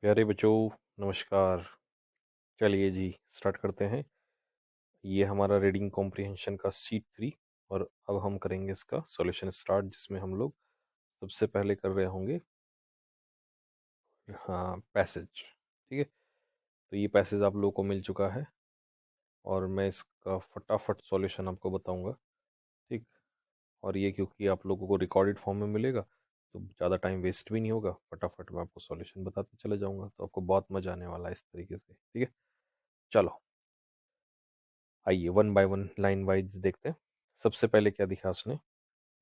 प्यारे बच्चों, नमस्कार। चलिए जी, स्टार्ट करते हैं। ये हमारा रीडिंग कॉम्प्रिहेंशन का शीट 3 और अब हम करेंगे इसका सॉल्यूशन स्टार्ट, जिसमें हम लोग सबसे पहले कर रहे होंगे हाँ पैसेज। ठीक है, तो ये पैसेज आप लोगों को मिल चुका है और मैं इसका फटाफट सॉल्यूशन आपको बताऊंगा। ठीक, और ये क्योंकि आप लोगों को रिकॉर्डेड फॉर्म में मिलेगा तो ज़्यादा टाइम वेस्ट भी नहीं होगा। फटाफट मैं आपको सॉल्यूशन बताते चले जाऊंगा, तो आपको बहुत मजा आने वाला है इस तरीके से। ठीक है, चलो आइए one by one line wise देखते हैं। सबसे पहले क्या दिखा उसने,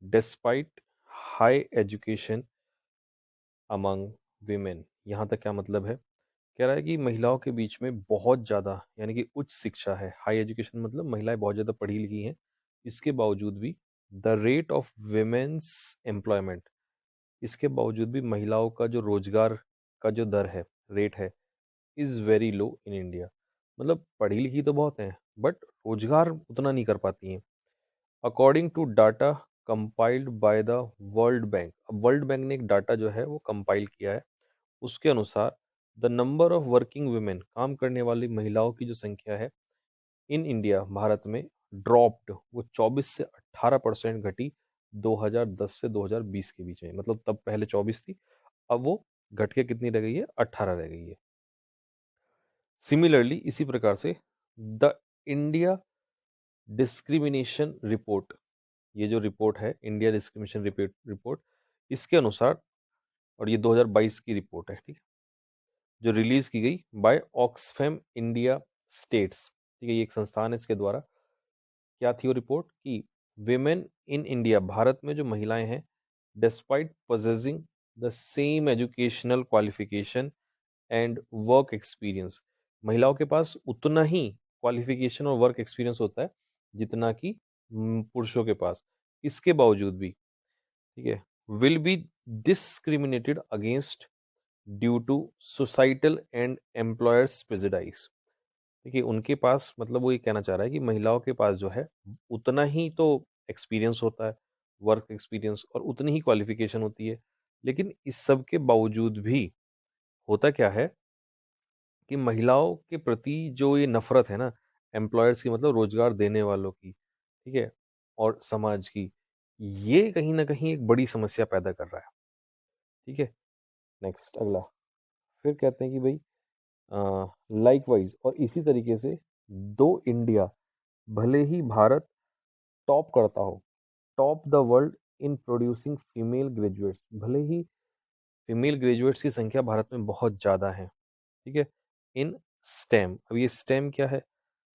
despite high education among women. यहाँ तक क्या मतलब है, कह रहा है कि महिलाओं के बीच में बहुत ज़्यादा यानी कि उच्च शिक्षा है। हाई एजुकेशन मतलब महिलाएं बहुत ज़्यादा पढ़ी लिखी हैं, इसके बावजूद भी the rate of women's employment, इसके बावजूद भी महिलाओं का जो रोजगार का जो दर है, रेट है, is very low in India. मतलब पढ़ी लिखी तो बहुत हैं बट रोजगार उतना नहीं कर पाती हैं। According to data compiled by the world bank, अब वर्ल्ड बैंक ने एक डाटा जो है वो कंपाइल किया है, उसके अनुसार the number of working women, काम करने वाली महिलाओं की जो संख्या है इन इंडिया, भारत में, ड्रॉप्ड, वो 24 से 18% घटी 2010 से 2020 के बीच में। मतलब तब पहले 24 थी, अब वो घट के कितनी रह गई है, 18 रह गई है। सिमिलरली इसी प्रकार से द इंडिया डिस्क्रिमिनेशन रिपोर्ट, ये जो रिपोर्ट है इंडिया डिस्क्रिमिनेशन रिपोर्ट, इसके अनुसार, और ये 2022 की रिपोर्ट है, ठीक है, जो रिलीज की गई बाय ऑक्सफैम इंडिया स्टेट्स। ठीक है, ये एक संस्थान है, इसके द्वारा क्या थी वो रिपोर्ट कि विमेन इन इंडिया, भारत में जो महिलाएं हैं, despite possessing the same educational qualification and work experience, महिलाओं के पास उतना ही क्वालिफिकेशन और वर्क एक्सपीरियंस होता है जितना कि पुरुषों के पास, इसके बावजूद भी, ठीक है, will be discriminated against due to societal and employers prejudice. देखिए उनके पास, मतलब वो ये कहना चाह रहा है कि महिलाओं के पास जो है उतना ही तो एक्सपीरियंस होता है, वर्क एक्सपीरियंस, और उतनी ही क्वालिफिकेशन होती है, लेकिन इस सब के बावजूद भी होता क्या है कि महिलाओं के प्रति जो ये नफरत है ना, एम्प्लॉयर्स की, मतलब रोजगार देने वालों की, ठीक है, और समाज की, ये कहीं ना कहीं एक बड़ी समस्या पैदा कर रहा है। ठीक है, नेक्स्ट अगला, फिर कहते हैं कि भाई लाइकवाइज, और इसी तरीके से दो इंडिया, भले ही भारत टॉप करता हो, top the world in producing female graduates, भले ही फीमेल ग्रेजुएट्स की संख्या भारत में बहुत ज़्यादा है, ठीक है, इन स्टेम। अब ये स्टेम क्या है,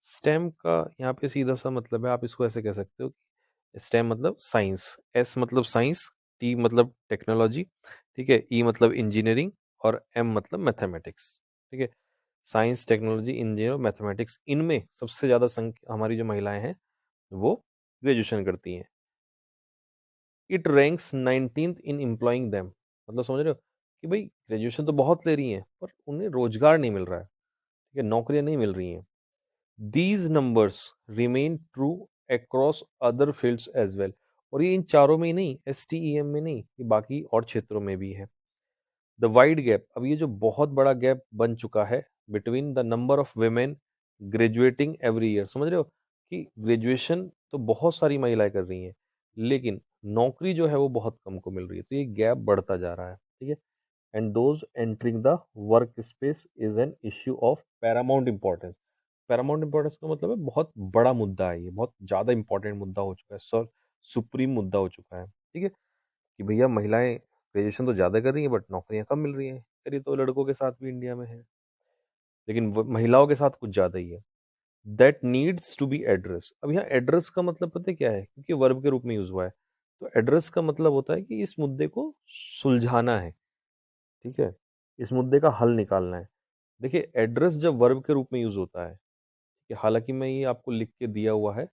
स्टेम का यहाँ पे सीधा सा मतलब है, आप इसको ऐसे कह सकते हो कि स्टेम मतलब साइंस, एस मतलब साइंस, टी मतलब टेक्नोलॉजी, ठीक है, ई मतलब इंजीनियरिंग, और एम मतलब मैथमेटिक्स। ठीक है, साइंस, टेक्नोलॉजी, इंजीनियर, मैथमेटिक्स, इनमें सबसे ज़्यादा संख्या हमारी जो महिलाएं हैं वो ग्रेजुएशन करती हैं। It ranks 19th in employing them, मतलब समझ रहे हो कि भाई ग्रेजुएशन तो बहुत ले रही हैं पर उन्हें रोजगार नहीं मिल रहा है, ठीक है, नौकरियां नहीं मिल रही हैं। These numbers remain true across other fields as well, और ये इन चारों में ही नहीं, STEM में नहीं, ये बाकी और क्षेत्रों में भी है। द वाइड गैप, अब ये जो बहुत बड़ा गैप बन चुका है between the number of women graduating every year, समझ रहे हो कि ग्रेजुएशन तो बहुत सारी महिलाएं कर रही हैं लेकिन नौकरी जो है वो बहुत कम को मिल रही है, तो ये गैप बढ़ता जा रहा है। ठीक है, and those entering the work space is an issue of Paramount importance. Paramount importance का मतलब है बहुत बड़ा मुद्दा है, ये बहुत ज्यादा इंपॉर्टेंट मुद्दा हो चुका है सर, सुप्रीम मुद्दा हो चुका है। ठीक है, कि भैया महिलाएं ग्रेजुएशन तो ज़्यादा कर रही हैं बट नौकरियां कम मिल रही हैं। अरे तो लड़कों के साथ भी इंडिया में है, लेकिन महिलाओं के साथ कुछ ज़्यादा ही है। That needs to be address, अब यहाँ एड्रेस का मतलब पता है क्या है, क्योंकि वर्ब के रूप में यूज हुआ है, तो एड्रेस का मतलब होता है कि इस मुद्दे को सुलझाना है। ठीक है, इस मुद्दे का हल निकालना है। देखिए एड्रेस जब वर्ब के रूप में यूज होता है, कि हालांकि मैं ये आपको लिख के दिया हुआ है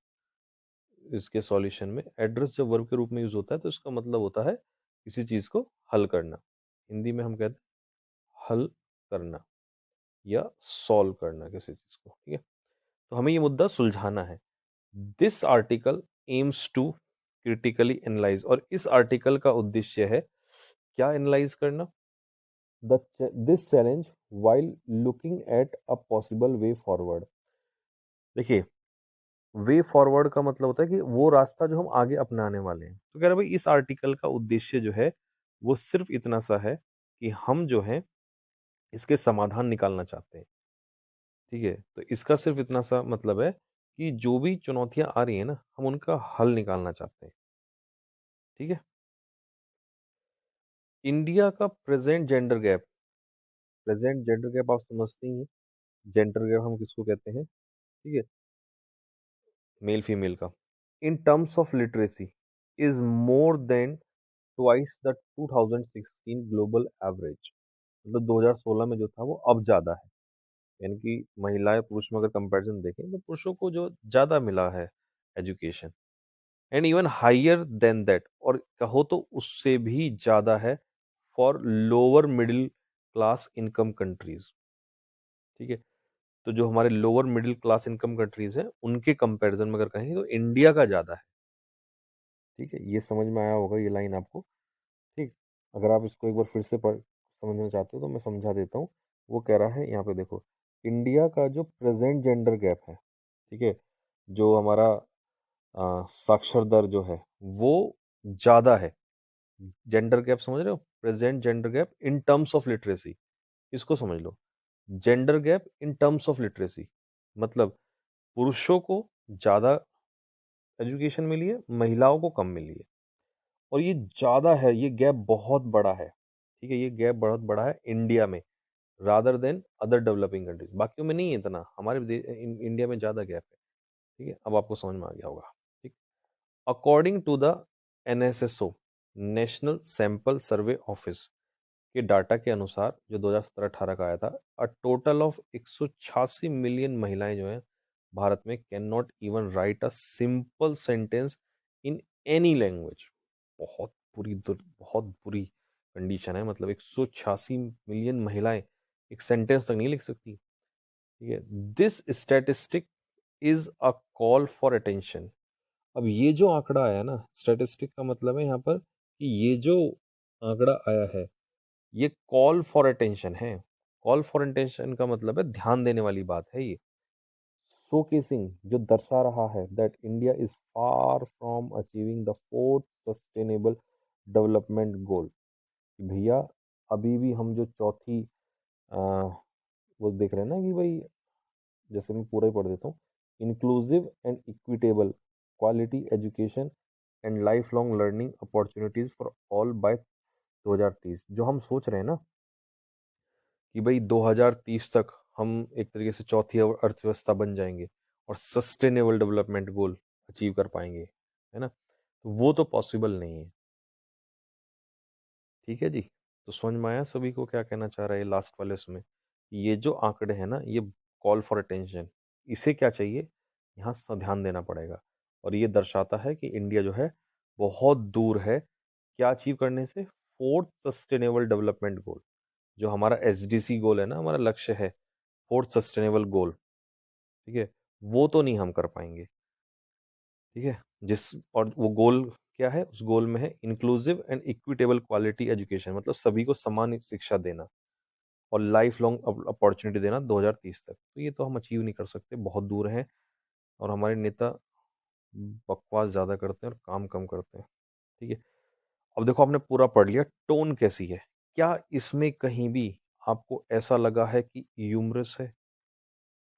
इसके सॉल्यूशन में, एड्रेस जब वर्ब के रूप में यूज होता है तो इसका मतलब होता है किसी चीज को हल करना। हिंदी में हम कहते हैं हल करना या सॉल्व करना किसी चीज को। ठीक है, तो हमें ये मुद्दा सुलझाना है। This article aims to critically analyse, और इस आर्टिकल का उद्देश्य है क्या एनालाइज करना, this challenge while looking at a possible way forward। देखिए, वे फॉरवर्ड का मतलब होता है कि वो रास्ता जो हम आगे अपनाने वाले हैं। तो कह रहे भाई इस आर्टिकल का उद्देश्य जो है वो सिर्फ इतना सा है कि हम जो है इसके समाधान निकालना चाहते हैं। ठीक है, तो इसका सिर्फ इतना सा मतलब है कि जो भी चुनौतियां आ रही है ना, हम उनका हल निकालना चाहते हैं। ठीक है, इंडिया का प्रेजेंट जेंडर गैप आप समझते ही हैं। जेंडर गैप हम किसको कहते हैं? ठीक है, मेल फीमेल का। इन terms of literacy is more than twice the 2016 global average. मतलब 2016 में जो था वो अब ज्यादा है। यानी कि महिलाएं पुरुष में अगर कंपैरिजन देखें तो पुरुषों को जो ज्यादा मिला है education, and even higher than that, और कहो तो उससे भी ज्यादा है for lower middle class income countries. ठीक है, तो जो हमारे lower middle class income countries हैं उनके कंपैरिजन में अगर कहें तो इंडिया का ज्यादा है। ठीक है, ये समझ में आया होगा ये लाइन आपको। ठीक, अगर आप इसको एक बार फिर से पढ़ समझना चाहते हो तो मैं समझा देता हूँ। वो कह रहा है यहाँ पे देखो, इंडिया का जो प्रेजेंट जेंडर गैप है, ठीक है, जो हमारा साक्षर दर जो है वो ज्यादा है। जेंडर गैप समझ रहे हो? Present gender gap in terms of literacy, इसको समझ लो। Gender gap in terms of literacy मतलब पुरुषों को ज्यादा एजुकेशन मिली है, महिलाओं को कम मिली है। और ये ज्यादा है, ये गैप बहुत बड़ा है। ठीक है, ये गैप बहुत बड़ा है इंडिया में rather than other developing countries. बाकियों में नहीं है इतना, हमारे इंडिया में ज्यादा गैप है। ठीक है, अब आपको समझ में आ गया होगा। ठीक, according to the NSSO, national sample survey office के डाटा के अनुसार जो 2017-18 का आया था, अ टोटल ऑफ 186 मिलियन महिलाएं जो हैं भारत में can not even write a simple sentence in any language. बहुत बुरी कंडीशन है। मतलब 186 मिलियन महिलाएं एक सेंटेंस तक नहीं लिख सकती। ठीक है, this statistic is a call for attention. अब ये जो आंकड़ा आया ना, स्टैटिस्टिक का मतलब है यहाँ पर कि ये जो आंकड़ा आया है ये कॉल फॉर अटेंशन है। कॉल फॉर अटेंशन का मतलब है ध्यान देने वाली बात है ये। शोकेसिंग जो दर्शा रहा है that India is far from achieving the fourth sustainable development goal. भैया अभी भी हम जो चौथी वो देख रहे हैं ना कि भाई, जैसे मैं पूरा ही पढ़ देता हूँ, inclusive and equitable quality education and lifelong learning opportunities for all by 2030। जो हम सोच रहे हैं ना कि भाई 2030 तक हम एक तरीके से चौथी अर्थव्यवस्था बन जाएंगे और सस्टेनेबल डेवलपमेंट गोल अचीव कर पाएंगे, है ना, तो वो तो पॉसिबल नहीं है। ठीक है जी, तो समझ में आया सभी को क्या कहना चाह रहा है लास्ट वाले उसमें? ये जो आंकड़े हैं ना, ये कॉल फॉर अटेंशन, इसे क्या चाहिए, यहाँ ध्यान देना पड़ेगा। और ये दर्शाता है कि इंडिया जो है बहुत दूर है क्या अचीव करने से, फोर्थ सस्टेनेबल डेवलपमेंट गोल। जो हमारा एसडीसी गोल है ना, हमारा लक्ष्य है फोर्थ सस्टेनेबल गोल। ठीक है, वो तो नहीं हम कर पाएंगे। ठीक है, जिस और वो गोल क्या है, उस गोल में है inclusive and equitable quality education, मतलब सभी को समान शिक्षा देना और लाइफ लॉन्ग अपॉर्चुनिटी देना 2030 तक। तो ये तो हम अचीव नहीं कर सकते, बहुत दूर है। और हमारे नेता बकवास ज्यादा करते हैं और काम कम करते हैं। ठीक है, अब देखो आपने पूरा पढ़ लिया, टोन कैसी है? क्या इसमें कहीं भी आपको ऐसा लगा है कि ह्यूमरस है?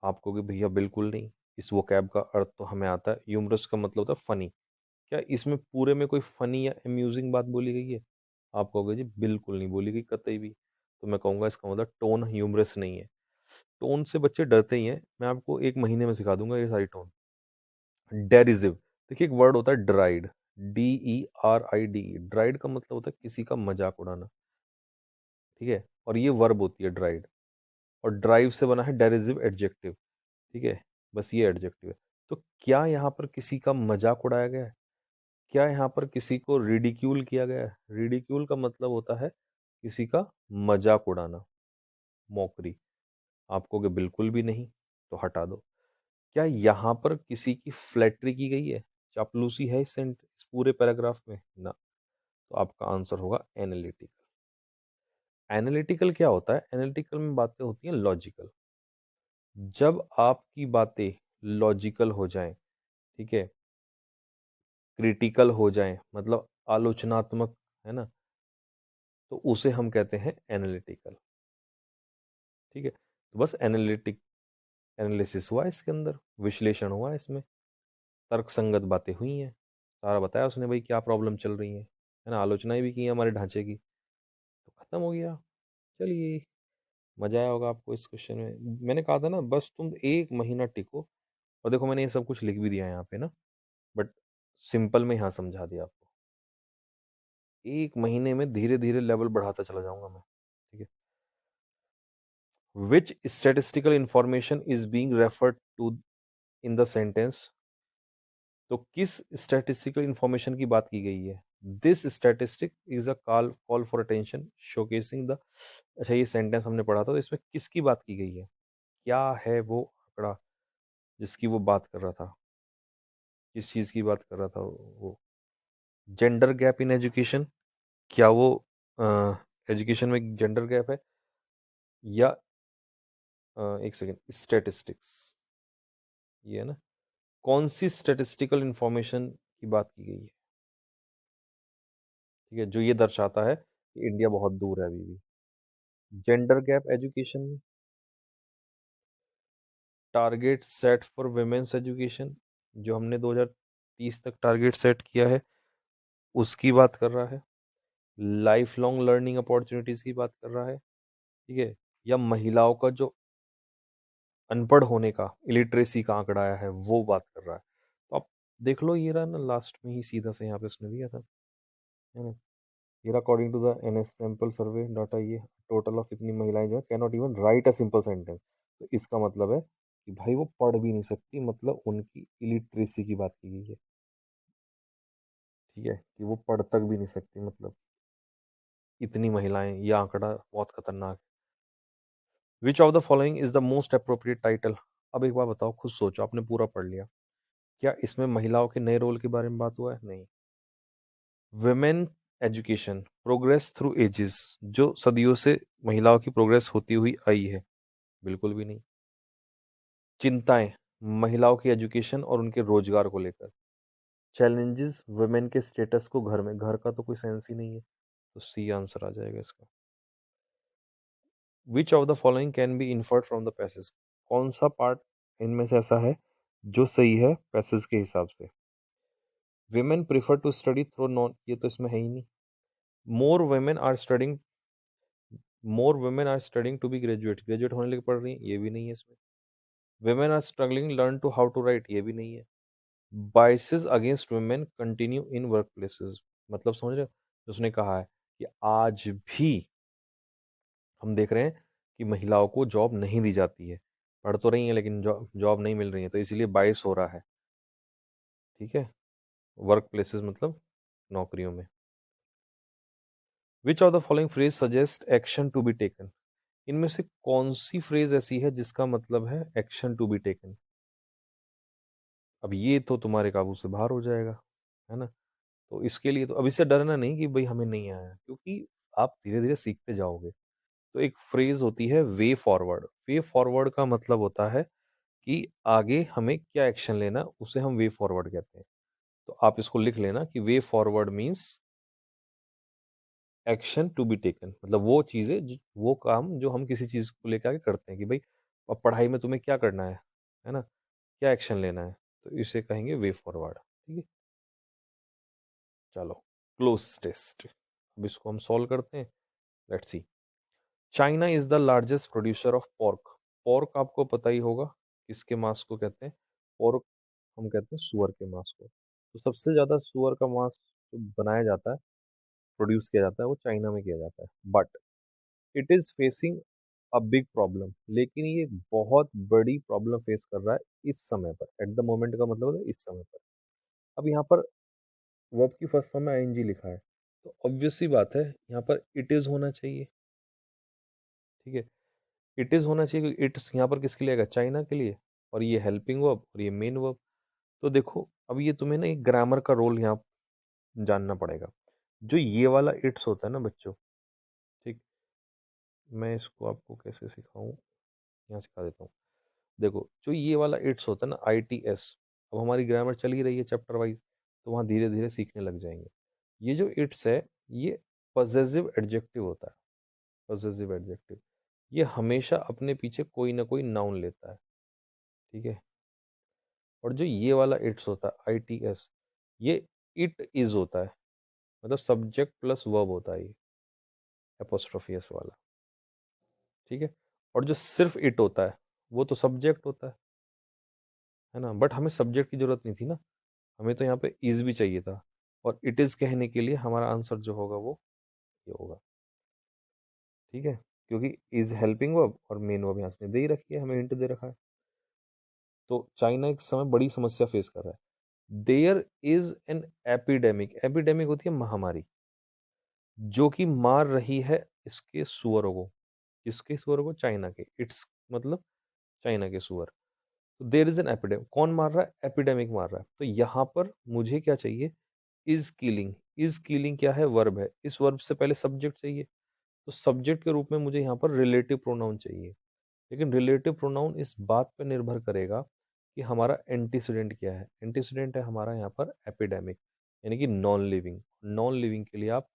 आप कहोगे भैया बिल्कुल नहीं, इस वोकैब का अर्थ तो हमें आता है, ह्यूमरस का मतलब होता है फनी। क्या इसमें पूरे में कोई फनी या अम्यूजिंग बात बोली गई है? आप कहोगे जी बिल्कुल नहीं बोली गई कतई भी। तो मैं कहूँगा इसका मतलब टोन ह्यूमरस नहीं है। टोन से बच्चे डरते ही हैं, मैं आपको एक महीने में सिखा दूंगा ये सारी टोन। डेरिजिव, देखिए एक वर्ड होता है ड्राइड, DERID। ड्राइड का मतलब होता है किसी का मजाक उड़ाना। ठीक है, और ये वर्ब होती है ड्राइड, और ड्राइव से बना है डेरिजिव एडजेक्टिव। ठीक है, बस ये एडजेक्टिव है। तो क्या यहाँ पर किसी का मजाक उड़ाया गया है? क्या यहाँ पर किसी को रिडिक्यूल किया गया है? रिडिक्यूल का मतलब होता है किसी का मजाक उड़ाना, मौकरी। आप कहोगे बिल्कुल भी नहीं, तो हटा दो। क्या यहाँ पर किसी की फ्लैटरी की गई है, चापलूसी है इस पूरे पैराग्राफ में? ना। तो आपका आंसर होगा एनालिटिकल। एनालिटिकल क्या होता है? एनालिटिकल में बातें होती हैं लॉजिकल। जब आपकी बातें लॉजिकल हो जाएं, ठीक है, क्रिटिकल हो जाएं, मतलब आलोचनात्मक, है ना, तो उसे हम कहते हैं एनालिटिकल। ठीक है, तो बस एनालिसिस हुआ इसके अंदर, विश्लेषण हुआ इसमें, तर्क संगत बातें हुई हैं, सारा बताया उसने भाई क्या प्रॉब्लम चल रही है ना, आलोचनाएं भी की हैं हमारे ढांचे की, तो खत्म हो गया। चलिए, मजा आया होगा आपको इस क्वेश्चन में। मैंने कहा था ना, बस तुम 1 महीना टिको, और देखो मैंने ये सब कुछ लिख भी दिया है यहाँ पे ना, बट सिंपल में यहाँ समझा दिया आपको। 1 महीने में धीरे धीरे लेवल बढ़ाता चला जाऊंगा मैं। ठीक है, which statistical information is being referred to in the sentence. तो किस स्टैटिस्टिकल इंफॉर्मेशन की बात की गई है? This statistic is a call call for attention showcasing the. अच्छा, ये सेंटेंस हमने पढ़ा था, तो इसमें किसकी बात की गई है? क्या है वो आंकड़ा जिसकी वो बात कर रहा था? किस चीज की बात कर रहा था वो? Gender gap in education. क्या वो एजुकेशन में जेंडर गैप है, या एक सेकेंड, स्टैटिस्टिक्स, ये है ना, कौन सी स्टैटिस्टिकल इंफॉर्मेशन की बात की गई है? ठीक है, जो ये दर्शाता है कि इंडिया बहुत दूर है अभी भी। जेंडर गैप एजुकेशन में, target set for women's education, जो हमने 2030 तक टारगेट सेट किया है, उसकी बात कर रहा है। लाइफ लॉन्ग लर्निंग अपॉर्चुनिटीज की बात कर रहा है। ठीक है, या महिलाओं का जो अनपढ़ होने का, इलिटरेसी का आंकड़ा आया है, वो बात कर रहा है। तो आप देख लो, ये रहा ना लास्ट में ही सीधा से यहाँ पे उसने दिया था, है ना, ये according to the NS sample survey data, ये टोटल ऑफ इतनी महिलाएं जो है can not even write a simple sentence. तो इसका मतलब है कि भाई वो पढ़ भी नहीं सकती, मतलब उनकी इलिटरेसी की बात की गई है। ठीक है, कि वो पढ़ तक भी नहीं सकती, मतलब इतनी महिलाएं, ये आंकड़ा बहुत खतरनाक है। विच of the following is the most appropriate title. अब एक बार बताओ, खुद सोचो, आपने पूरा पढ़ लिया, क्या इसमें महिलाओं के नए रोल के बारे में बात हुआ है? नहीं। Women education progress through ages, जो सदियों से महिलाओं की प्रोग्रेस होती हुई आई है, बिल्कुल भी नहीं। चिंताएं, महिलाओं की एजुकेशन और उनके रोजगार को लेकर। चैलेंजेस, वुमेन के स्टेटस को घर में, घर का तो कोई सेंस ही नहीं है, तो सी आंसर आ जाएगा इसका। विच of the following can be inferred from the passage. कौन सा पार्ट इनमें से ऐसा है जो सही है पैसेज के हिसाब से? women prefer to study through non, ये तो इसमें है ही नहीं। More women are studying, more women are studying to be graduate, graduate होने लगे पढ़ रही हैं, ये भी नहीं है इसमें। women are struggling learn to how to write, ये भी नहीं है। Biases against women continue in workplaces, मतलब समझ रहे हो, उसने कहा है कि आज भी हम देख रहे हैं कि महिलाओं को जॉब नहीं दी जाती है, पढ़ तो रही हैं लेकिन जॉब जॉब नहीं मिल रही है, तो इसीलिए बाइस हो रहा है। ठीक है, वर्क प्लेसेस मतलब नौकरियों में। Which of the following phrase suggest action to be taken. इनमें से कौन सी फ्रेज ऐसी है जिसका मतलब है एक्शन टू बी टेकन? अब ये तो तुम्हारे काबू से बाहर हो जाएगा, है ना, तो इसके लिए तो अब इससे डरना नहीं कि भाई हमें नहीं आया, क्योंकि आप धीरे धीरे सीखते जाओगे। तो एक फ्रेज होती है वे फॉरवर्ड। वे फॉरवर्ड का मतलब होता है कि आगे हमें क्या एक्शन लेना, उसे हम वे फॉरवर्ड कहते हैं। तो आप इसको लिख लेना कि way forward means action to be taken, मतलब वो चीजें वो काम जो हम किसी चीज को लेकर आगे करते हैं, कि भाई अब पढ़ाई में तुम्हें क्या करना है ना, क्या एक्शन लेना है, तो इसे कहेंगे वे फॉरवर्ड। ठीक है, चलो, क्लोज टेस्ट, अब इसको हम सॉल्व करते हैं। Let's see. China is the largest producer of pork. Pork आपको पता ही होगा किसके मांस को कहते हैं? पोर्क हम कहते हैं सुअर के मांस को। तो सबसे ज्यादा सुअर का मांस जो बनाया जाता है, प्रोड्यूस किया जाता है, वो चाइना में किया जाता है। But it is facing a big problem, लेकिन ये बहुत बड़ी प्रॉब्लम फेस कर रहा है इस समय पर। एट द मोमेंट का मतलब है इस समय पर। अब यहाँ पर वर्ब की फर्स्ट फॉर्म में आईएनजी लिखा है, तो ऑब्वियस सी बात है यहाँ पर इट इज होना चाहिए। ठीक है, इट इज होना चाहिए, क्योंकि इट यहाँ पर किसके लिए आएगा? चाइना के लिए। और ये हेल्पिंग वर्ब और ये मेन वर्ब। तो देखो, अब ये तुम्हें ना एक ग्रामर का रोल यहाँ जानना पड़ेगा। जो ये वाला इट्स होता है ना बच्चों, ठीक, मैं इसको आपको कैसे सिखाऊं, यहाँ सिखा देता हूँ। देखो, जो ये वाला इट्स होता है ना, ITS, अब हमारी ग्रामर चल ही रही है चैप्टर वाइज, तो वहाँ धीरे धीरे सीखने लग जाएंगे। ये जो इट्स है, ये पजेसिव एडजेक्टिव होता है। पजेसिव एडजेक्टिव, ये हमेशा अपने पीछे कोई ना कोई नाउन लेता है, ठीक है। और जो ये वाला इट्स होता है, ITS, ये इट इज होता है, मतलब सब्जेक्ट प्लस वर्ब होता है ये, एपोस्ट्रोफी एस वाला, ठीक है। और जो सिर्फ इट होता है, वो तो सब्जेक्ट होता है ना। बट हमें सब्जेक्ट की जरूरत नहीं थी ना, हमें तो यहाँ पे इज भी चाहिए था, और इट इज कहने के लिए हमारा आंसर जो होगा वो ये होगा, ठीक है। क्योंकि इज हेल्पिंग वर्ब और मेन वर्ब यहाँ से दे ही रखी है, हमें हिंट दे रखा है। तो चाइना इस समय बड़ी समस्या फेस कर रहा है। There is an epidemic, epidemic होती है महामारी, जो कि मार रही है इसके सुअरों को। किसके सुअरों को? चाइना के। इट्स मतलब चाइना के सुअर। तो देयर इज एन एपिडेमिक, कौन मार रहा है? एपिडेमिक मार रहा है। तो यहाँ पर मुझे क्या चाहिए? Is killing. इज किलिंग क्या है? वर्ब है। इस वर्ब से पहले सब्जेक्ट चाहिए, तो सब्जेक्ट के रूप में मुझे यहाँ पर रिलेटिव प्रोनाउन चाहिए। लेकिन रिलेटिव प्रोनाउन इस बात पर निर्भर करेगा कि हमारा एंटीसीडेंट क्या है। एंटीसीडेंट है हमारा यहाँ पर एपिडेमिक, यानी कि नॉन लिविंग। नॉन लिविंग के लिए आप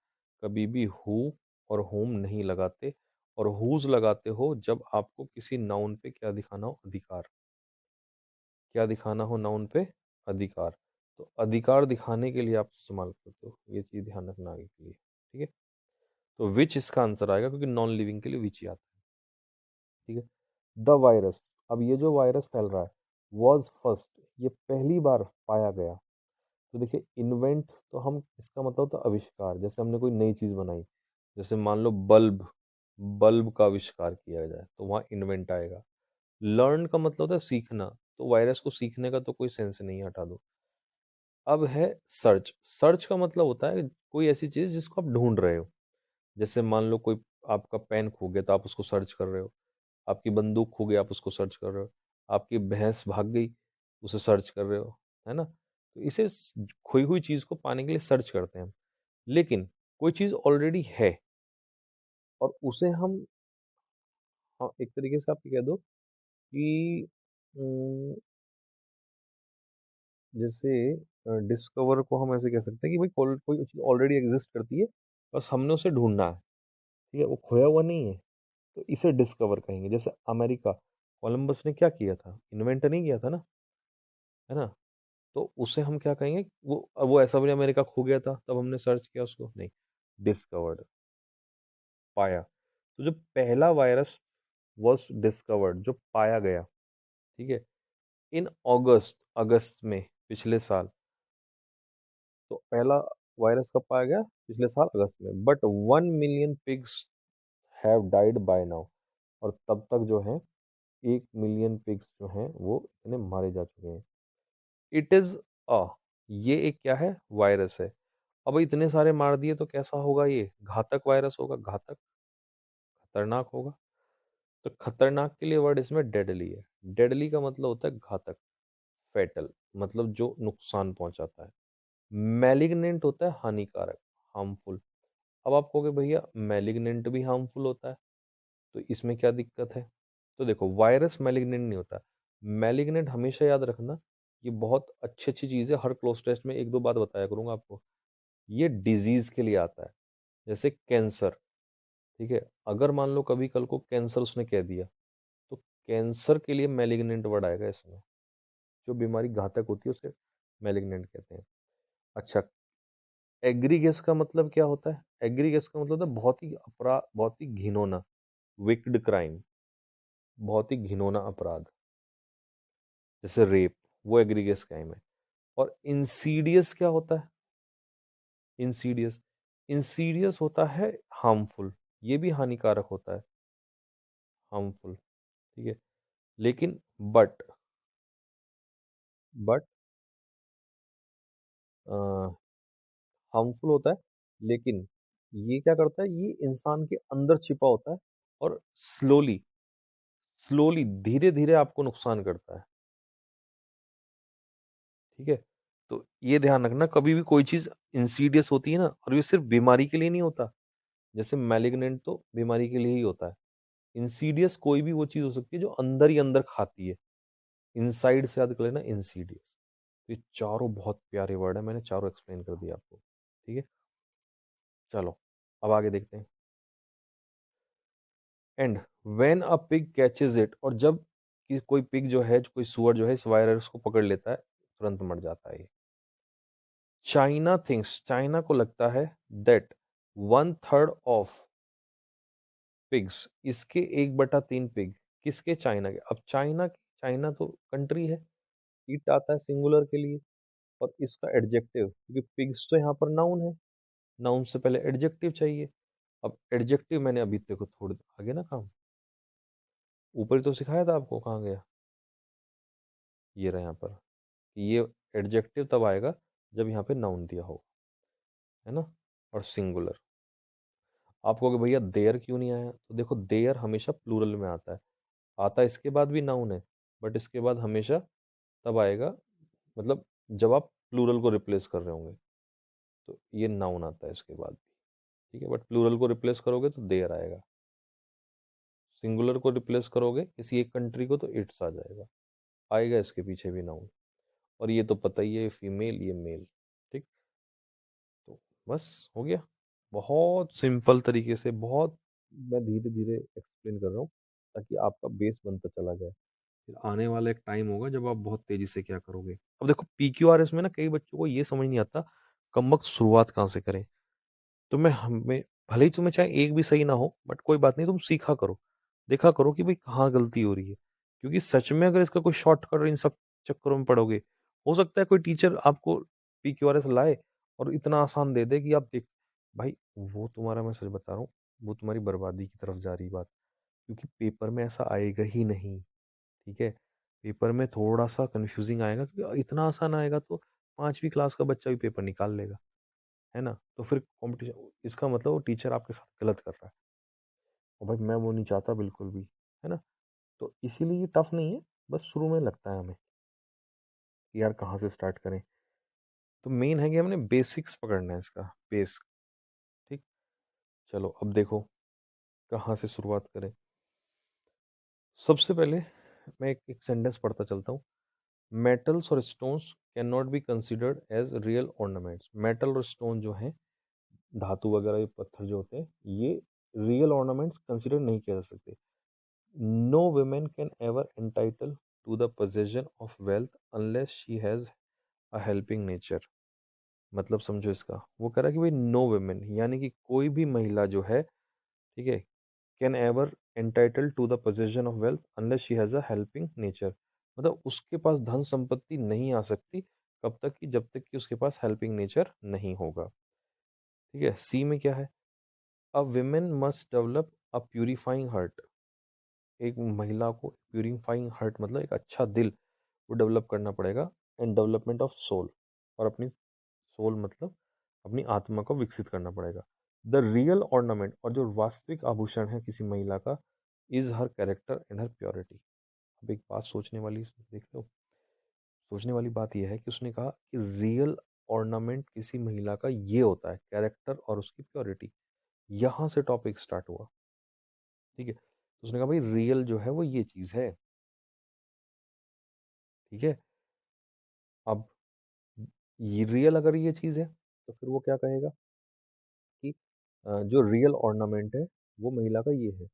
कभी भी हु और होम नहीं लगाते, और हुज लगाते हो जब आपको किसी नाउन पे क्या दिखाना हो? अधिकार। क्या दिखाना हो नाउन पे? अधिकार। तो अधिकार दिखाने के लिए आप इस्तेमाल करते हो, ये चीज ध्यान रखना आगे के लिए, ठीक है। तो विच इसका आंसर आएगा, क्योंकि नॉन लिविंग के लिए विच ही आता है, ठीक है। द वायरस, अब ये जो वायरस फैल रहा है, वॉज फर्स्ट, ये पहली बार पाया गया। तो देखिए, इन्वेंट तो हम, इसका मतलब होता है आविष्कार, जैसे हमने कोई नई चीज बनाई, जैसे मान लो बल्ब, बल्ब का आविष्कार किया जाए तो वहाँ इन्वेंट आएगा। लर्न का मतलब होता है सीखना, तो वायरस को सीखने का तो कोई सेंस नहीं है, हटा दो। अब है सर्च। सर्च का मतलब होता है कोई ऐसी चीज जिसको आप ढूंढ रहे हो। जैसे मान लो कोई, आपका पेन खो गया तो आप उसको सर्च कर रहे हो, आपकी बंदूक खो गई आप उसको सर्च कर रहे हो, आपकी भैंस भाग गई उसे सर्च कर रहे हो, है ना। तो इसे खोई हुई चीज को पाने के लिए सर्च करते हैं हम। लेकिन कोई चीज ऑलरेडी है और उसे हम, हाँ, एक तरीके से आप ये कह दो कि जैसे डिस्कवर को हम ऐसे कह सकते हैं कि भाई कोई कोई चीज ऑलरेडी एग्जिस्ट करती है, बस हमने उसे ढूंढना है, ठीक है, वो खोया हुआ नहीं है। तो इसे डिस्कवर कहेंगे। जैसे अमेरिका, कोलंबस ने क्या किया था? इन्वेंट नहीं किया था ना, है ना। तो उसे हम क्या कहेंगे? वो ऐसा भी नहीं अमेरिका खो गया था तब हमने सर्च किया उसको, नहीं, डिस्कवर्ड, पाया। तो जो पहला वायरस वॉज डिस्कवर्ड, जो पाया गया, ठीक है, इन अगस्त, अगस्त में, पिछले साल। तो पहला वायरस कब पाया गया? पिछले साल अगस्त में। But 1 million pigs have died by now, और तब तक जो है 1 मिलियन पिग्स जो हैं वो इतने मारे जा चुके हैं। इट इज अ, ये एक क्या है? वायरस है। अब इतने सारे मार दिए तो कैसा होगा? ये घातक वायरस होगा, घातक, खतरनाक होगा। तो खतरनाक के लिए वर्ड इसमें डेडली है। डेडली का मतलब होता है घातक, फैटल, मतलब जो नुकसान पहुंचाता है। मैलिग्नेंट होता है हानिकारक, हार्मफुल। अब आप कहोगे भैया मैलिग्नेंट भी हार्मफुल होता है, तो इसमें क्या दिक्कत है? तो देखो, वायरस मैलिग्नेंट नहीं होता। मैलिग्नेंट हमेशा याद रखना, ये बहुत अच्छी अच्छी चीज़ है, हर क्लोज टेस्ट में एक दो बात बताया करूंगा आपको। ये डिजीज के लिए आता है, जैसे कैंसर, ठीक है। अगर मान लो कभी कल को कैंसर उसने कह दिया, तो कैंसर के लिए मैलिग्नेंट वर्ड आएगा इसमें। जो बीमारी घातक होती है उसे मैलिग्नेंट कहते हैं। अच्छा, एग्रीगेस का मतलब क्या होता है? एग्रीगेस का मतलब होता है बहुत ही अपराध, बहुत ही घिनौना, विक्ड क्राइम, बहुत ही घिनौना अपराध, जैसे रेप, वो एग्रीगेस क्राइम है। और इंसीडियस क्या होता है? इंसीडियस, इंसीडियस होता है हार्मफुल, ये भी हानिकारक होता है, हार्मफुल, ठीक है। लेकिन बट, बट हार्मफुल होता है, लेकिन ये क्या करता है? ये इंसान के अंदर छिपा होता है और स्लोली, स्लोली, धीरे धीरे आपको नुकसान करता है, ठीक है। तो ये ध्यान रखना, कभी भी कोई चीज इंसीडियस होती है ना, और ये सिर्फ बीमारी के लिए नहीं होता। जैसे मैलिग्नेंट तो बीमारी के लिए ही होता है, इंसीडियस कोई भी वो चीज हो सकती है जो अंदर ही अंदर खाती है। इनसाइड से याद कर लेना, इंसीडियस। तो ये चारों बहुत प्यारे वर्ड है, मैंने चारों एक्सप्लेन कर दिया आपको। ठीक है, चलो अब आगे देखते हैं। And when a pig catches it, और जब कि कोई पिग जो है, कोई सुअर जो है इस वायरस को पकड़ लेता है, तुरंत मर जाता है ये। चाइना थिंक्स, चाइना को लगता है दैट 1/3 ऑफ पिग्स, इसके 1/3 पिग किसके, चाइना के। अब चाइना, चाइना तो कंट्री है, इट आता है सिंगुलर के लिए, और इसका एडजेक्टिव, क्योंकि पिग्स तो यहाँ पर नाउन है, नाउन से पहले एडजेक्टिव चाहिए। अब एडजेक्टिव मैंने अभी तक को थोड़ी आगे ना काम, ऊपर ही तो सिखाया था आपको, कहाँ गया, ये रहा यहाँ पर, कि ये एडजेक्टिव तब आएगा जब यहाँ पे नाउन दिया हो, है ना, और सिंगुलर। आप कहोगे भैया देयर क्यों नहीं आया, तो देखो देयर हमेशा प्लूरल में आता है, आता इसके बाद भी नाउन है, बट इसके बाद हमेशा तब आएगा, मतलब जब आप प्लूरल को रिप्लेस कर रहे होंगे, तो ये नाउन आता है इसके बाद भी। ठीक है, बट प्लूरल को रिप्लेस करोगे तो देयर आएगा, सिंगुलर को रिप्लेस करोगे किसी एक कंट्री को तो इट्स आ जाएगा, आएगा इसके पीछे भी नाउन। और ये तो पता ही है, फीमेल ये मेल। ठीक, तो बस हो गया, बहुत सिंपल तरीके से, बहुत मैं धीरे धीरे एक्सप्लेन कर रहा हूँ ताकि आपका बेस बनता चला जाए। फिर आने वाला एक टाइम होगा जब आप बहुत तेजी से क्या करोगे। अब देखो PQRS में ना कई बच्चों को ये समझ नहीं आता कमबख्त शुरुआत कहाँ से करें। तो मैं हमें, भले ही तुम्हें चाहे एक भी सही ना हो, बट कोई बात नहीं, तुम सीखा करो, देखा करो कि भाई कहाँ गलती हो रही है। क्योंकि सच में अगर इसका कोई शॉर्टकट इन सब चक्करों में पड़ोगे, हो सकता है कोई टीचर आपको PQRS लाए और इतना आसान दे दे कि आप देख, भाई वो तुम्हारा, मैं सच बता रहा हूँ, वो तुम्हारी बर्बादी की तरफ जा रही बात। क्योंकि पेपर में ऐसा आएगा ही नहीं। ठीक है, पेपर में थोड़ा सा कंफ्यूजिंग आएगा, क्योंकि इतना आसान आएगा तो 5वीं क्लास का बच्चा भी पेपर निकाल लेगा, है ना। तो फिर कंपटीशन, इसका मतलब वो टीचर आपके साथ गलत कर रहा है, और भाई मैं वो नहीं चाहता बिल्कुल भी, है ना। तो इसीलिए ये टफ नहीं है, बस शुरू में लगता है हमें कि यार कहाँ से स्टार्ट करें। तो मेन है कि हमने बेसिक्स पकड़ना है इसका, बेस। ठीक, चलो अब देखो कहाँ से शुरुआत करें। सबसे पहले मैं एक सेंटेंस पढ़ता चलता हूँ। मेटल्स और stones can not be considered as real ornaments. Metal और स्टोन जो हैं, धातु वगैरह, ये पत्थर जो होते हैं, ये रियल ऑर्नामेंट्स कंसिडर नहीं किया जा सकते। No women can ever entitle to the possession of wealth unless she has a helping nature. मतलब समझो इसका, वो कह रहा है कि भाई नो women, यानी कि कोई भी महिला जो है, ठीक है, can ever entitle to the possession of wealth unless she has a helping nature. मतलब उसके पास धन संपत्ति नहीं आ सकती, कब तक कि, जब तक कि उसके पास हेल्पिंग नेचर नहीं होगा। ठीक है, सी में क्या है, a women must develop a purifying heart. एक महिला को प्यूरिफाइंग हार्ट मतलब एक अच्छा दिल वो डेवलप करना पड़ेगा। एंड डेवलपमेंट ऑफ सोल, और अपनी सोल मतलब अपनी आत्मा को विकसित करना पड़ेगा। द रियल ऑर्नामेंट, और जो वास्तविक आभूषण है किसी महिला का, is her character and her purity. अब एक बात सोचने वाली, देख लो, सोचने वाली बात यह है कि उसने कहा कि रियल ऑर्नामेंट किसी महिला का ये होता है कैरेक्टर और उसकी प्योरिटी। यहां से टॉपिक स्टार्ट हुआ। ठीक है, तो उसने कहा भाई रियल जो है वो ये चीज है। ठीक है, अब ये रियल अगर ये चीज है, तो फिर वो क्या कहेगा कि जो रियल ऑर्नामेंट है वो महिला का ये है।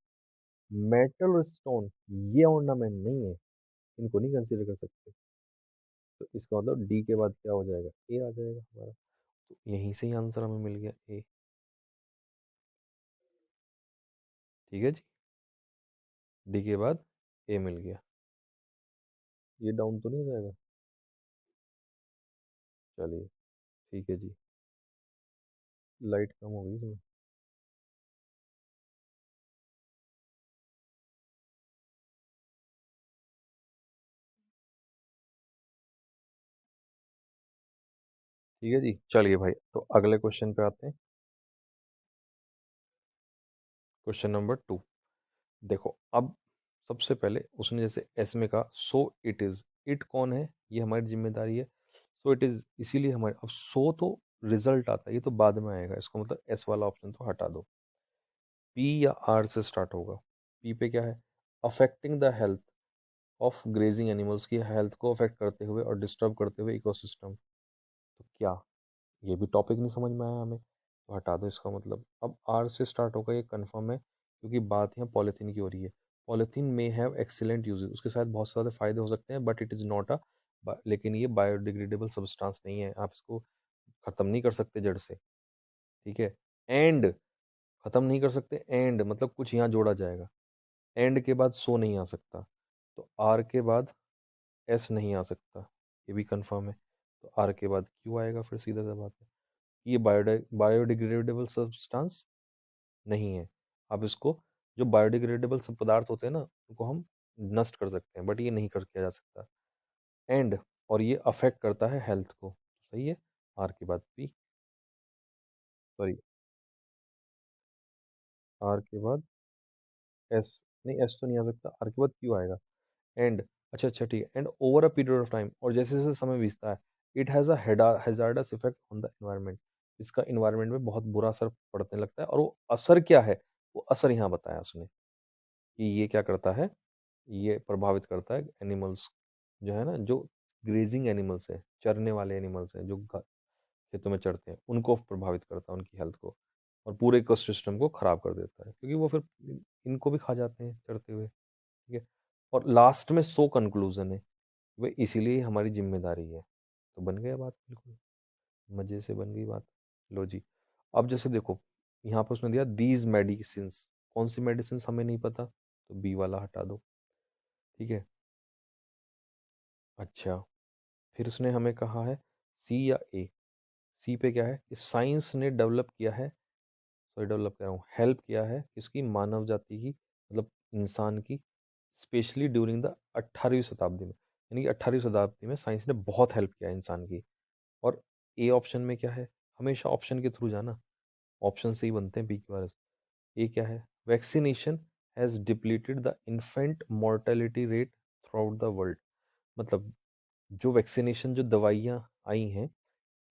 मेटल और स्टोन ये ऑर्नामेंट नहीं है, इनको नहीं कंसीडर कर सकते। तो इसका मतलब डी के बाद क्या हो जाएगा, ए आ जाएगा हमारा। तो यहीं से ही आंसर हमें मिल गया, ए। ठीक है जी, डी के बाद ए मिल गया। ये डाउन तो नहीं हो जाएगा, चलिए ठीक है जी। लाइट कम हो गई इसमें। ठीक है जी, चलिए भाई, तो अगले क्वेश्चन पे आते हैं। Question number 2। देखो अब सबसे पहले उसने जैसे एस में कहा सो इट इज, इट कौन है, ये हमारी जिम्मेदारी है। सो इट इज इसीलिए हमारे, अब सो तो रिजल्ट आता है, ये तो बाद में आएगा, इसको मतलब एस वाला ऑप्शन तो हटा दो। पी या आर से स्टार्ट होगा। पी पे क्या है, affecting the health of grazing animals की हेल्थ को अफेक्ट करते हुए और डिस्टर्ब करते हुए इकोसिस्टम। तो क्या ये भी टॉपिक नहीं समझ में आया हमें, तो हटा दो इसका मतलब। अब आर से स्टार्ट होगा ये कंफर्म है, क्योंकि बात यहाँ पॉलीथीन की हो रही है। पॉलीथीन में हैव एक्सीलेंट यूजेस, उसके साथ बहुत सारे फायदे हो सकते हैं, but it is not a, लेकिन ये बायोडिग्रेडेबल सब्सटेंस नहीं है, आप इसको खत्म नहीं कर सकते जड़ से, ठीक है। एंड खत्म नहीं कर सकते, एंड मतलब कुछ यहाँ जोड़ा जाएगा, एंड के बाद सो नहीं आ सकता, तो आर के बाद एस नहीं आ सकता, ये भी कंफर्म है। तो आर के बाद क्यू आएगा, फिर सीधा सा बात है। ये बायोडिग्रेडेबल सब्सटेंस नहीं है। अब इसको, जो बायोडिग्रेडेबल सब पदार्थ होते हैं ना, उनको हम नष्ट कर सकते हैं, बट ये नहीं कर किया जा सकता। एंड, और ये अफेक्ट करता है हेल्थ को, सही है। आर के बाद पी, सॉरी, आर के बाद एस, नहीं एस तो नहीं आ सकता, आर के बाद क्यू आएगा। एंड, अच्छा अच्छा ठीक है, and over a period of time, और जैसे जैसे समय बीतता है, it has a hazards effect on the environment, इसका इन्वायरमेंट में बहुत बुरा असर पड़ने लगता है। और वो असर क्या है, वो असर यहाँ बताया उसने, कि ये क्या करता है, ये प्रभावित करता है एनिमल्स, जो है ना, जो ग्रेजिंग एनिमल्स है, चरने वाले एनिमल्स हैं, जो खेतों में चरते हैं, उनको प्रभावित करता है, उनकी हेल्थ को, और पूरे इकोसिस्टम को खराब कर देता है, क्योंकि वो फिर इनको भी खा जाते हैं चरते हुए, ठीक है। और लास्ट में सो कंक्लूजन है, वे इसीलिए हमारी जिम्मेदारी है। तो बन गया बात, बिल्कुल मजे से बन गई बात। लो जी, अब जैसे देखो, यहाँ पर उसने दिया दीज मेडिसिन, कौन सी मेडिसिन हमें नहीं पता, तो बी वाला हटा दो, ठीक है। अच्छा, फिर उसने हमें कहा है सी या ए। सी पे क्या है कि साइंस ने डेवलप किया है, सॉरी डेवलप कर रहा हूँ, हेल्प किया है किसकी, मानव जाति की, मतलब इंसान की, स्पेशली ड्यूरिंग द 18वीं शताब्दी में, यानी कि 18वीं शताब्दी में साइंस ने बहुत हेल्प किया इंसान की। और ए ऑप्शन में क्या है, हमेशा ऑप्शन के थ्रू जाना, ऑप्शन से ही बनते हैं PQRS। ए क्या है, vaccination has depleted the infant mortality rate through out the world, मतलब जो वैक्सीनेशन, जो दवाइयाँ आई हैं,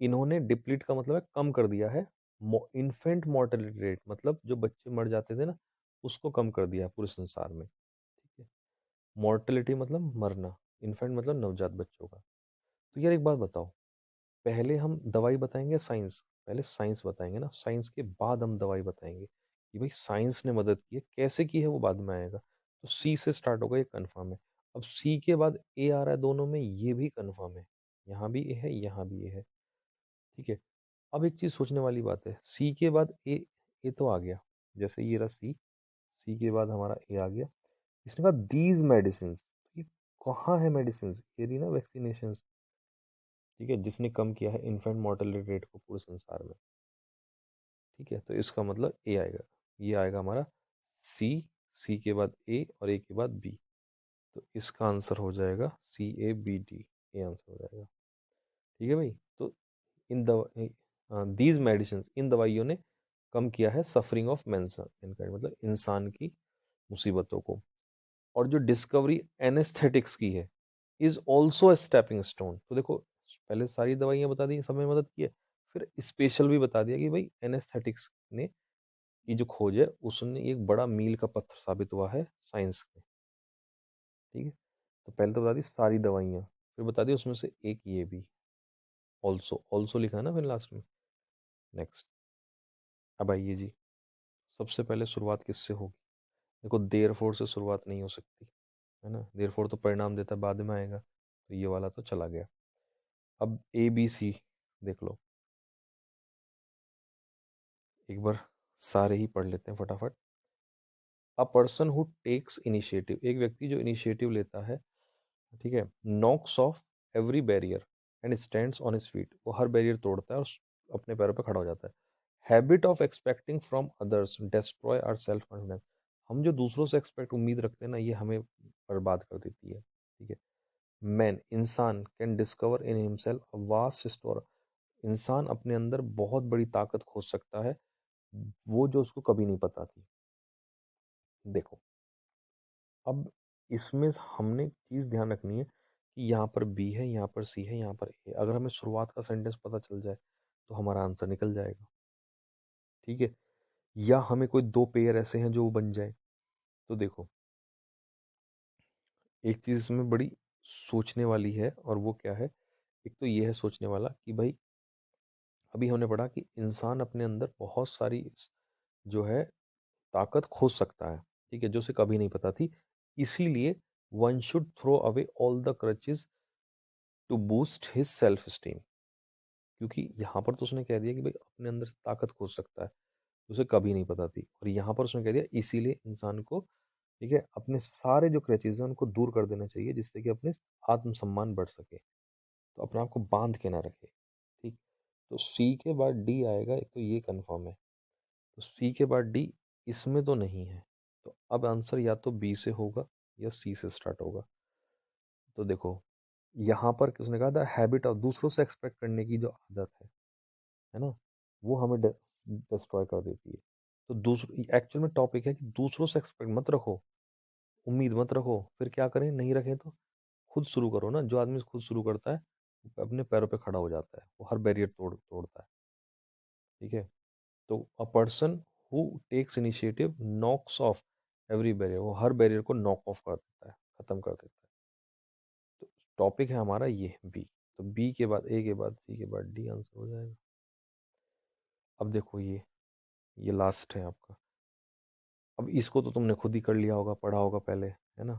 इन्होंने डिप्लीट का मतलब है कम कर दिया है, इन्फेंट मोर्टेलिटी रेट मतलब जो बच्चे मर जाते थे ना, उसको कम कर दिया है पूरे संसार में, ठीक है। मोर्टेलिटी मतलब मरना, इन्फेंट मतलब नवजात बच्चों का। तो यार एक बात बताओ, पहले हम दवाई बताएंगे साइंस, पहले साइंस बताएंगे ना, साइंस के बाद हम दवाई बताएंगे, कि भाई साइंस ने मदद की है, कैसे की है वो बाद में आएगा। तो सी से स्टार्ट होगा, ये कंफर्म है। अब सी के बाद ए आ रहा है दोनों में, ये भी कंफर्म है, यहाँ भी ए है, यहाँ भी ए है, ठीक है। अब एक चीज सोचने वाली बात है, सी के बाद ए, ए तो आ गया, जैसे ये रहा सी, सी के बाद हमारा ए आ गया। इसने कहा दीज मेडिसिन, ये कहाँ है मेडिसिन, ये रही ना वैक्सीनेशन, ठीक है, जिसने कम किया है इन्फेंट मोर्टेलिटी रेट को पूरे संसार में, ठीक है। तो इसका मतलब ए आएगा, ये आएगा हमारा सी, सी के बाद ए और ए के बाद बी। तो इसका आंसर हो जाएगा CABD, ये आंसर हो जाएगा, ठीक है भाई। तो इन दीज मेडिसिन, इन दवाइयों ने कम किया है सफरिंग ऑफ मैनकाइंड, मतलब इंसान की मुसीबतों को। और जो डिस्कवरी एनेस्थेटिक्स की है, is also a stepping stone. तो देखो, पहले सारी दवाइयां बता दी, सब में मदद की है, फिर स्पेशल भी बता दिया कि भाई एनेस्थेटिक्स ने की जो खोज है, उसने एक बड़ा मील का पत्थर साबित हुआ है साइंस में, ठीक है। तो पहले तो बता दी सारी दवाइयां, फिर बता दी उसमें से एक ये भी, ऑल्सो, ऑल्सो लिखा है ना फिर लास्ट में। नेक्स्ट, अब आइए जी, सबसे पहले शुरुआत किससे होगी। देखो, देयर फोर से शुरुआत नहीं हो सकती, है ना, देयर फोर तो परिणाम देता है, बाद में आएगा, तो ये वाला तो चला गया। अब ABC देख लो, एक बार सारे ही पढ़ लेते हैं फटाफट। A person who takes initiative, एक व्यक्ति जो इनिशिएटिव लेता है, ठीक है, knocks off every barrier and stands on his feet, वो हर बैरियर तोड़ता है और अपने पैरों पर खड़ा हो जाता है। Habit of expecting from others destroy our self confidence, हम जो दूसरों से एक्सपेक्ट उम्मीद रखते हैं ना, ये हमें बर्बाद कर देती है, ठीक है। मैन, इंसान, can discover in himself a vast store, इंसान अपने अंदर बहुत बड़ी ताकत खोज सकता है, वो जो उसको कभी नहीं पता थी। देखो, अब इसमें हमने चीज ध्यान रखनी है कि यहाँ पर बी है, यहाँ पर सी है, यहाँ पर ए, अगर हमें शुरुआत का सेंटेंस पता चल जाए तो हमारा आंसर निकल जाएगा, ठीक है। या हमें कोई दो पेयर ऐसे हैं जो बन जाए, तो देखो, एक चीज़ इसमें बड़ी सोचने वाली है, और वो क्या है? एक तो ये है सोचने वाला कि भाई अभी हमने पढ़ा कि इंसान अपने अंदर बहुत सारी जो है ताकत खोज सकता है, ठीक है, जो उसे कभी नहीं पता थी। इसीलिए one should throw away all the crutches to boost his self esteem. क्योंकि यहाँ पर तो उसने कह दिया कि भाई अपने अंदर से ताकत खोज सकता है, उसे कभी नहीं पता थी, और यहाँ पर उसने कह दिया इसीलिए इंसान को, ठीक है, अपने सारे जो क्रचेज हैं उनको दूर कर देना चाहिए, जिससे कि अपने आत्मसम्मान बढ़ सके, तो अपने आप को बांध के ना रखे। ठीक। तो सी के बाद डी आएगा, एक तो ये कंफर्म है। तो सी के बाद डी इसमें तो नहीं है, तो अब आंसर या तो बी से होगा या सी से स्टार्ट होगा। तो देखो, यहाँ पर किसने कहा था, हैबिट ऑफ दूसरों से एक्सपेक्ट करने की जो आदत है ना, वो हमें डिस्ट्रॉय कर देती है। तो दूसरों, एक्चुअल में टॉपिक है कि दूसरों से एक्सपेक्ट मत रखो, उम्मीद मत रखो। फिर क्या करें, नहीं रखें तो खुद शुरू करो ना। जो आदमी खुद शुरू करता है वो अपने पैरों पे खड़ा हो जाता है, वो हर बैरियर तोड़ता है। ठीक है। तो a person who takes initiative knocks off every barrier, वो हर बैरियर को नॉक ऑफ कर देता है, खत्म कर देता है। तो टॉपिक है हमारा ये बी। तो बी के बाद ए के बाद सी के बाद डी आंसर हो जाएगा। अब देखो, ये लास्ट है आपका। अब इसको तो तुमने खुद ही कर लिया होगा, पढ़ा होगा पहले, है ना।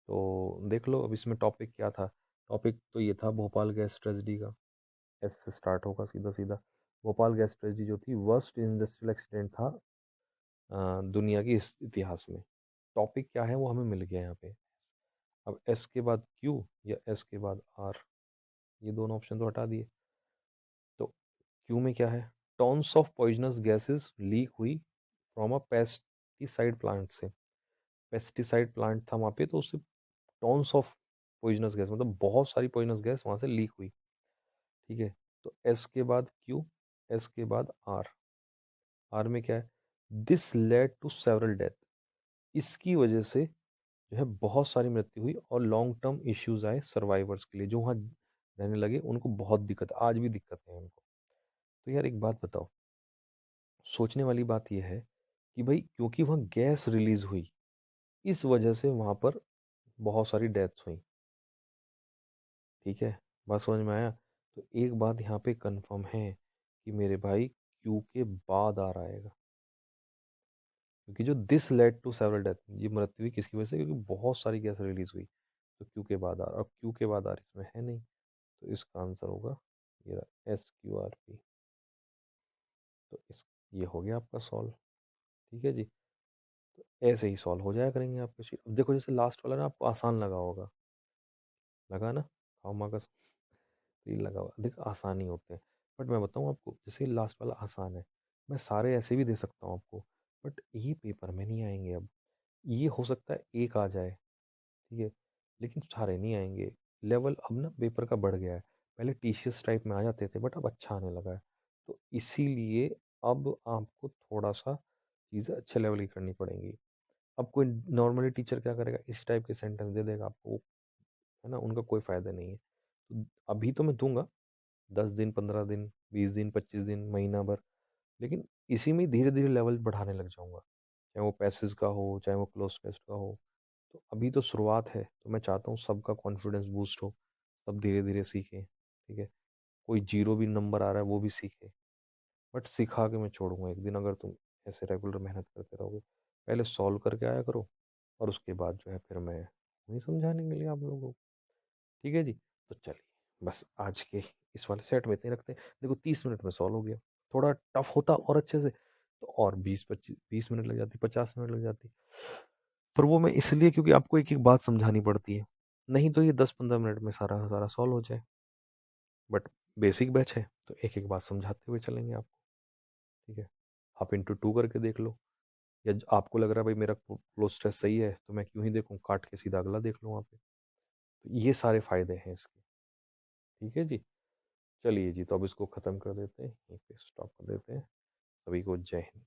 तो देख लो अब इसमें टॉपिक क्या था। टॉपिक तो ये था भोपाल गैस ट्रेजेडी का। एस से स्टार्ट होगा सीधा सीधा। भोपाल गैस ट्रेजेडी जो थी वर्स्ट इंडस्ट्रियल एक्सीडेंट था दुनिया की इस इतिहास में। टॉपिक क्या है वो हमें मिल गया यहाँ पे। अब एस के बाद क्यू या एस के बाद आर, ये दोनों ऑप्शन तो हटा दिए। तो क्यू में क्या है, Tons of poisonous gases leak हुई फ्रॉम अ पेस्टिसाइड प्लांट से। पेस्टिसाइड प्लांट था वहाँ पे, तो उससे टॉन्स ऑफ पॉइजनस गैस, मतलब बहुत सारी पॉइजनस गैस वहाँ से लीक हुई। ठीक है। तो एस के बाद क्यू, एस के बाद आर। आर में क्या है, this led to several death, इसकी वजह से जो है बहुत सारी मृत्यु हुई और लॉन्ग टर्म इश्यूज आए सर्वाइवर्स के लिए, जो वहाँ रहने लगे उनको बहुत दिक्कत, आज भी दिक्कत है उनको। तो यार एक बात बताओ, सोचने वाली बात यह है कि भाई क्योंकि वहाँ गैस रिलीज हुई, इस वजह से वहाँ पर बहुत सारी डेथ्स हुई। ठीक है, बात समझ में आया। तो एक बात यहाँ पे कंफर्म है कि मेरे भाई क्यू के बाद आर आएगा, क्योंकि जो this led to several death, ये मृत्यु हुई किसकी वजह से, क्योंकि बहुत सारी गैस रिलीज हुई। तो क्यू के बाद आर, अब क्यू के बाद आर इसमें है नहीं, तो इसका आंसर होगा ये रहा, एस क्यू आर पी। तो इस ये हो गया आपका सॉल्व। ठीक है जी। तो ऐसे ही सॉल्व हो जाया करेंगे आपके शीट। अब देखो जैसे लास्ट वाला ना आपको आसान लगा होगा, लगा ना, खाओ माँ का तीर लगा हुआ, देख आसान ही होते हैं। बट मैं बताऊँ आपको, जैसे लास्ट वाला आसान है, मैं सारे ऐसे भी दे सकता हूँ आपको, बट ये पेपर में नहीं आएंगे। अब ये हो सकता है एक आ जाए, ठीक है, लेकिन सारे नहीं आएंगे। लेवल अब ना पेपर का बढ़ गया है, पहले टीसीएस टाइप में आ जाते थे बट अब अच्छा आने लगा है। तो इसीलिए अब आपको थोड़ा सा चीज़ें अच्छे लेवल की करनी पड़ेंगी। अब कोई नॉर्मली टीचर क्या करेगा, इस टाइप के सेंटेंस दे देगा आपको, है ना, उनका कोई फ़ायदा नहीं है। तो अभी तो मैं दूंगा 10 दिन, 15 दिन, 20 दिन, 25 दिन, महीना भर, लेकिन इसी में धीरे धीरे लेवल बढ़ाने लग जाऊंगा, चाहे वो पैसेज का हो चाहे वो क्लोज टेस्ट का हो। तो अभी तो शुरुआत है, तो मैं चाहता हूँ सबका कॉन्फिडेंस बूस्ट हो, सब धीरे धीरे सीखें। ठीक है, कोई जीरो भी नंबर आ रहा है वो भी सीखे, बट सिखा के मैं छोड़ूंगा एक दिन, अगर तुम ऐसे रेगुलर मेहनत करते रहोगे। पहले सॉल्व करके आया करो, और उसके बाद जो है फिर मैं वही समझाने के लिए आप लोगों को। ठीक है जी। तो चलिए, बस आज के इस वाले सेट में इतने रखते हैं। देखो 30 मिनट में सॉल्व हो गया। थोड़ा टफ होता और अच्छे से तो और 20-25 20 मिनट लग जाती, 50 मिनट लग जाती। पर वो मैं इसलिए क्योंकि आपको एक एक बात समझानी पड़ती है, नहीं तो ये 10-15 मिनट में सारा सारा सॉल्व हो जाए। बट बेसिक बैच है तो एक एक बात समझाते हुए चलेंगे आपको। ठीक है, आप इंटू टू करके देख लो, या आपको लग रहा है भाई मेरा क्लोज स्ट्रेस सही है तो मैं क्यों ही देखूं, काट के सीधा अगला देख लो वहाँ पे। तो ये सारे फायदे हैं इसके। ठीक है जी। चलिए जी, तो अब इसको ख़त्म कर देते हैं, यहीं पे स्टॉप कर देते हैं। सभी को जय हिंद।